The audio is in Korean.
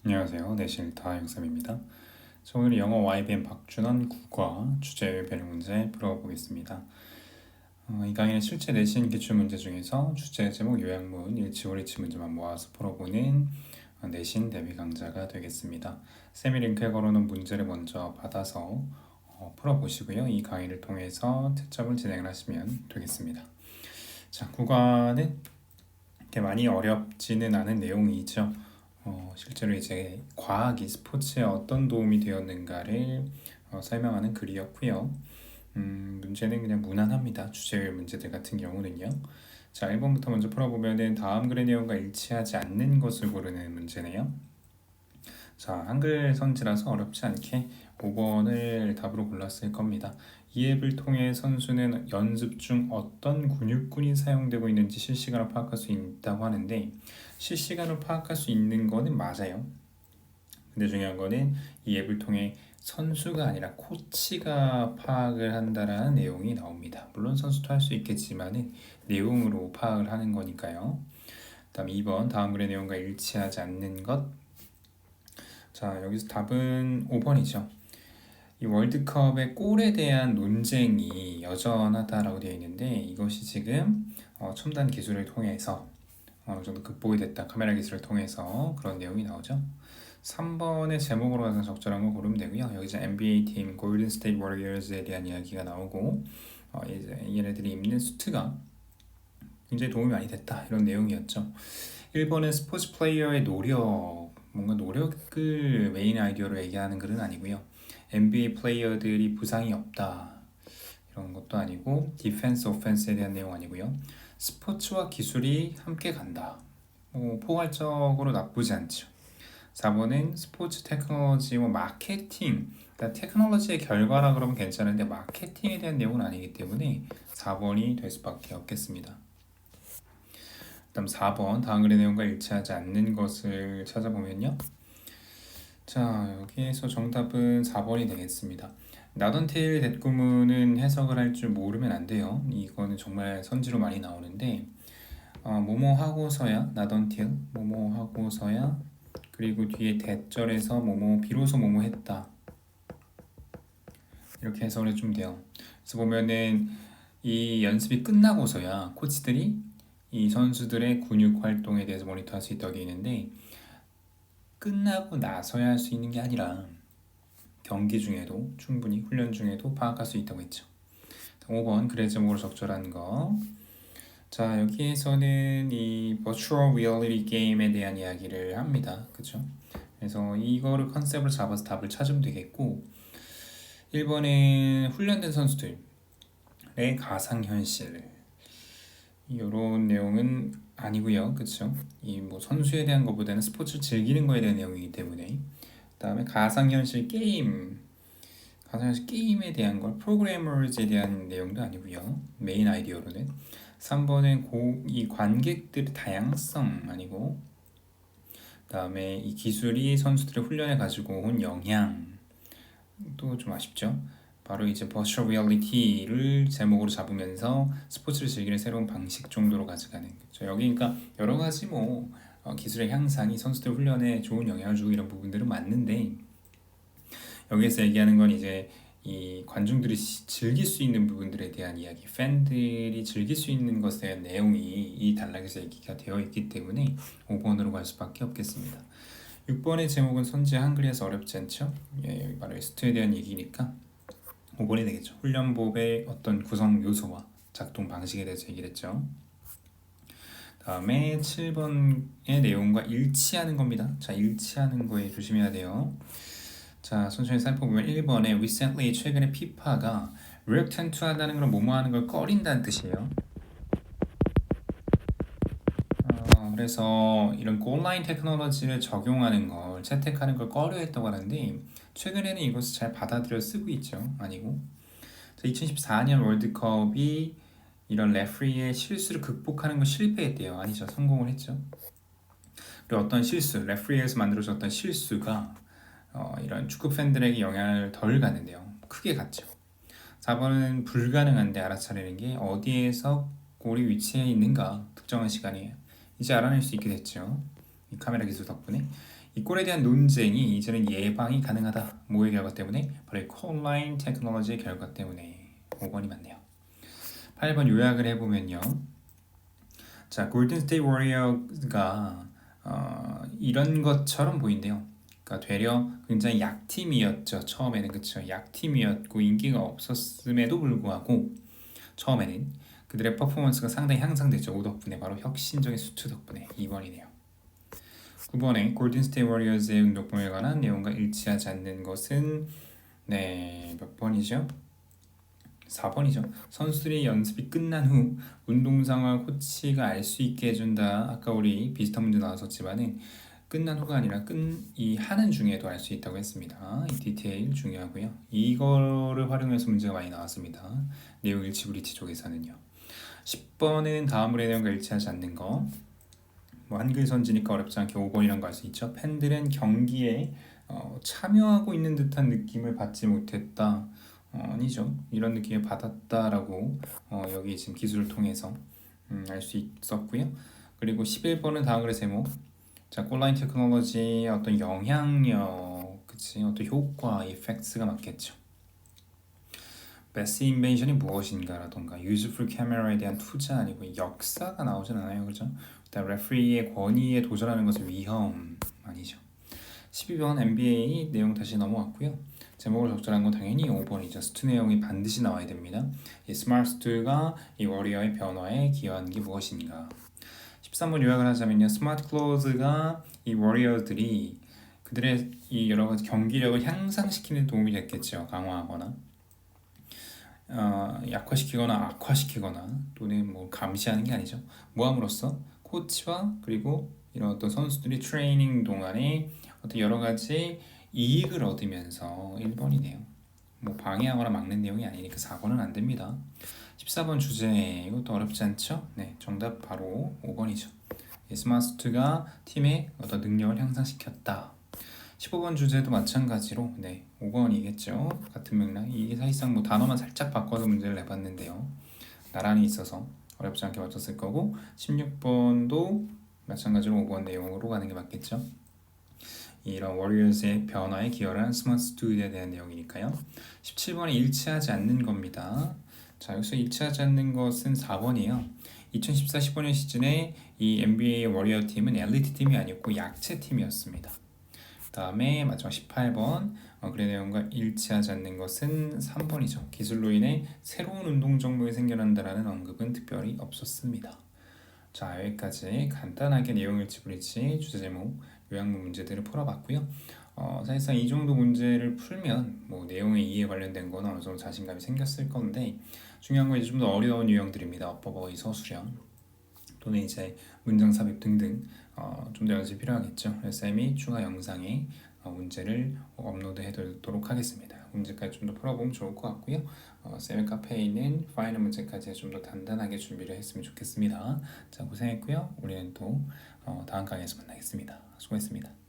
안녕하세요. 내실다 영쌤입니다. 자, 오늘 영어 YBN 박준원 국어 주제 변형 문제 풀어보겠습니다. 이 강의는 실제 내신 기출 문제 중에서 주제 제목 요약문 일치 월이치 문제만 모아서 풀어보는 내신 대비 강좌가 되겠습니다. 쌤이 링크에 걸어놓은 문제를 먼저 받아서 풀어보시고요. 이 강의를 통해서 채점을 진행을 하시면 되겠습니다. 자, 국어는 이렇게 많이 어렵지는 않은 내용이죠. 실제로 이제 과학이 스포츠에 어떤 도움이 되었는가를 설명하는 글이었고요. 문제는 그냥 무난합니다. 주제별 문제들 같은 경우는요. 자, 1번부터 먼저 풀어보면은 다음 글의 내용과 일치하지 않는 것을 고르는 문제네요. 자, 한글 선지라서 어렵지 않게 5번을 답으로 골랐을 겁니다. 이 앱을 통해 선수는 연습 중 어떤 근육군이 사용되고 있는지 실시간으로 파악할 수 있다고 하는데 실시간으로 파악할 수 있는 거는 맞아요. 근데 중요한 거는 이 앱을 통해 선수가 아니라 코치가 파악을 한다라는 내용이 나옵니다. 물론 선수도 할 수 있겠지만은 내용으로 파악을 하는 거니까요. 다음 2번 다음 글의 내용과 일치하지 않는 것. 자, 여기서 답은 5번이죠. 이 월드컵의 골에 대한 논쟁이 여전하다라고 되어 있는데 이것이 지금 첨단 기술을 통해서 어느 정도 극복이 됐다. 카메라 기술을 통해서 그런 내용이 나오죠. 3번의 제목으로 가장 적절한 거 고르면 되고요. 여기 이제 NBA 팀 골든 스테이트 워리어스에 대한 이야기가 나오고 이제 얘네들이 입는 수트가 굉장히 도움이 많이 됐다. 이런 내용이었죠. 1번은 스포츠 플레이어의 노력, 뭔가 노력을 메인 아이디어로 얘기하는 글은 아니고요. NBA 플레이어들이 부상이 없다. 이런 것도 아니고 디펜스, 오펜스에 대한 내용 아니고요. 스포츠와 기술이 함께 간다. 포괄적으로 나쁘지 않죠. 4번은 스포츠 테크놀로지, 마케팅, 그러니까 테크놀로지의 결과라 그러면 괜찮은데 마케팅에 대한 내용은 아니기 때문에 4번이 될 수밖에 없겠습니다. 다음 4번 다음 글의 내용과 일치하지 않는 것을 찾아보면요. 자, 여기에서 정답은 4번이 되겠습니다. 나던테일 대구문은 해석을 할 줄 모르면 안 돼요. 이거는 정말 선지로 많이 나오는데 뭐뭐 하고서야 나던틸 뭐뭐 하고서야 그리고 뒤에 대절에서 뭐뭐 비로소 뭐뭐 했다 이렇게 해석을 해주면 돼요. 그래서 보면은 이 연습이 끝나고서야 코치들이 이 선수들의 근육 활동에 대해서 모니터할 수 있다고 되어 있는데 끝나고 나서야 할 수 있는 게 아니라 경기 중에도 충분히 훈련 중에도 파악할 수 있다고 했죠. 5번 글의 제목으로 적절한 거. 자, 여기에서는 이 Virtual Reality 게임에 대한 이야기를 합니다. 그쵸? 그래서 이거를 컨셉으로 잡아서 답을 찾으면 되겠고 1번은 훈련된 선수들의 가상현실 이런 내용은 아니고요. 그쵸? 이 뭐 선수에 대한 것보다는 스포츠를 즐기는 거에 대한 내용이기 때문에 그 다음에 가상현실 게임에 대한 걸 프로그래머즈에 대한 내용도 아니고요. 메인 아이디어로는 3번은 이 관객들의 다양성 아니고 그 다음에 이 기술이 선수들의 훈련에 가지고 온 영향도 좀 아쉽죠. 바로 이제 버추얼 리얼리티를 제목으로 잡으면서 스포츠를 즐기는 새로운 방식 정도로 가져가는 거죠. 여기 그러니까 여러 가지 기술의 향상이 선수들 훈련에 좋은 영향을 주고 이런 부분들은 맞는데 여기에서 얘기하는 건 이제 이 관중들이 즐길 수 있는 부분들에 대한 이야기, 팬들이 즐길 수 있는 것에 대한 내용이 이 단락에서 얘기가 되어 있기 때문에 5번으로 갈 수밖에 없겠습니다. 6번의 제목은 선지 한글에서 어렵지 않죠? 여기 바로 스트에 대한 얘기니까 5번이 되겠죠. 훈련법의 어떤 구성 요소와 작동 방식에 대해서 얘기를 했죠. 다음에 7번의 내용과 일치하는 겁니다. 자, 일치하는 거에 조심해야 돼요. 자, 천천히 살펴보면 1번에 recently 최근에 피파가 reluctant to 한다는 건 뭐뭐 하는 걸 꺼린다는 뜻이에요. 그래서 이런 온라인 테크놀로지를 적용하는 걸 채택하는 걸 꺼려했다고 하는데 최근에는 이것을 잘 받아들여 쓰고 있죠. 아니고 2014년 월드컵이 이런 레프리의 실수를 극복하는 걸 실패했대요. 아니죠. 성공을 했죠. 그리고 어떤 실수, 레프리에서 만들어졌던 실수가 이런 축구 팬들에게 영향을 덜 가는데요. 크게 갔죠. 4번은 불가능한데 알아차리는 게 어디에서 골이 위치해 있는가 특정한 시간에 이제 알아낼 수 있게 됐죠. 이 카메라 기술 덕분에. 이 꼴에 대한 논쟁이 이제는 예방이 가능하다. 뭐의 결과 때문에? 바로 이 콜라인 테크놀로지의 결과 때문에. 5번이 맞네요. 8번 요약을 해보면요. 자, 골든 스테이트 워리어가 이런 것처럼 보인대요. 그러니까 되려 굉장히 약팀이었죠. 처음에는 그쵸. 약팀이었고 인기가 없었음에도 불구하고 처음에는 그들의 퍼포먼스가 상당히 향상됐죠. 5 덕분에 바로 혁신적인 수트 덕분에. 2번이네요. 9번에 골든 스테이트 워리어즈의 운동법에 관한 내용과 일치하지 않는 것은 몇 번이죠? 4번이죠. 선수들이 연습이 끝난 후 운동 상황을 코치가 알 수 있게 해준다. 아까 우리 비슷한 문제 나왔었지만은 끝난 후가 아니라 이 하는 중에도 알 수 있다고 했습니다. 이 디테일 중요하고요. 이거를 활용해서 문제가 많이 나왔습니다. 내용 일치 브리티 쪽에서는요. 10번은 다음으로의 내용과 일치하지 않는 거. 뭐 한글 선지니까 어렵지 않게 5번이란 거 알 수 있죠. 팬들은 경기에 참여하고 있는 듯한 느낌을 받지 못했다. 아니죠. 이런 느낌을 받았다라고 여기 지금 기술을 통해서 알 수 있었고요. 그리고 11번은 다음 글의 제목. 자, 콜라인 테크놀로지의 어떤 영향력, 그치? 어떤 효과, 이펙트가 맞겠죠. 베스트 인벤션이 무엇인가라던가 useful camera에 대한 투자 아니고 역사가 나오진 않아요, 그죠? 일단 레프리의 권위에 도전하는 것은 위험 아니죠. 12번 NBA 내용 다시 넘어왔고요. 제목을 적절한 건 당연히 5번이죠. 스투 내용이 반드시 나와야 됩니다. 이 스마트 스투가 이 워리어의 변화에 기여한 게 무엇인가. 13번 요약을 하자면요. 스마트 클로즈가 이 워리어들이 그들의 이 여러 가지 경기력을 향상시키는 데 도움이 됐겠죠. 강화하거나 약화시키거나 악화시키거나 또는 뭐 감시하는 게 아니죠. 모함으로써 코치와 그리고 이런 어떤 선수들이 트레이닝 동안에 어떤 여러 가지 이익을 얻으면서 1번이네요. 뭐 방해하거나 막는 내용이 아니니까 4번은 안 됩니다. 14번 주제 이것도 어렵지 않죠? 네, 정답 바로 5번이죠. 스마스트가 팀의 어떤 능력을 향상시켰다. 15번 주제도 마찬가지로 5번이겠죠. 같은 맥락. 이게 사실상 뭐 단어만 살짝 바꿔서 문제를 내봤는데요. 나란히 있어서 어렵지 않게 맞췄을 거고 16번도 마찬가지로 5번 내용으로 가는 게 맞겠죠. 이런 워리어스의 변화에 기여를 한 스마트 스튜디오에 대한 내용이니까요. 17번에 일치하지 않는 겁니다. 자, 여기서 일치하지 않는 것은 4번이에요. 2014-15년 시즌에 이 NBA 워리어 팀은 엘리트 팀이 아니었고 약체 팀이었습니다. 다음에 마지막 18번 그의 내용과 일치하지 않는 것은 3번이죠. 기술로 인해 새로운 운동 종목이 생겨난다라는 언급은 특별히 없었습니다. 자, 여기까지 간단하게 내용 일치 브리지 주제 제목 요약문 문제들을 풀어봤고요. 사실상 이 정도 문제를 풀면 뭐 내용의 이해 관련된 건 어느 정도 자신감이 생겼을 건데 중요한 건 이제 좀 더 어려운 유형들입니다. 어법어의 서술형 또는 이제 문장 삽입 등등 좀 더 연습이 필요하겠죠. 그래서 쌤이 추가 영상에 문제를 업로드해 두도록 하겠습니다. 문제까지 좀 더 풀어보면 좋을 것 같고요. 쌤의 카페에 있는 파이널 문제까지 좀 더 단단하게 준비를 했으면 좋겠습니다. 자, 고생했고요. 우리는 또 다음 강의에서 만나겠습니다. 수고했습니다.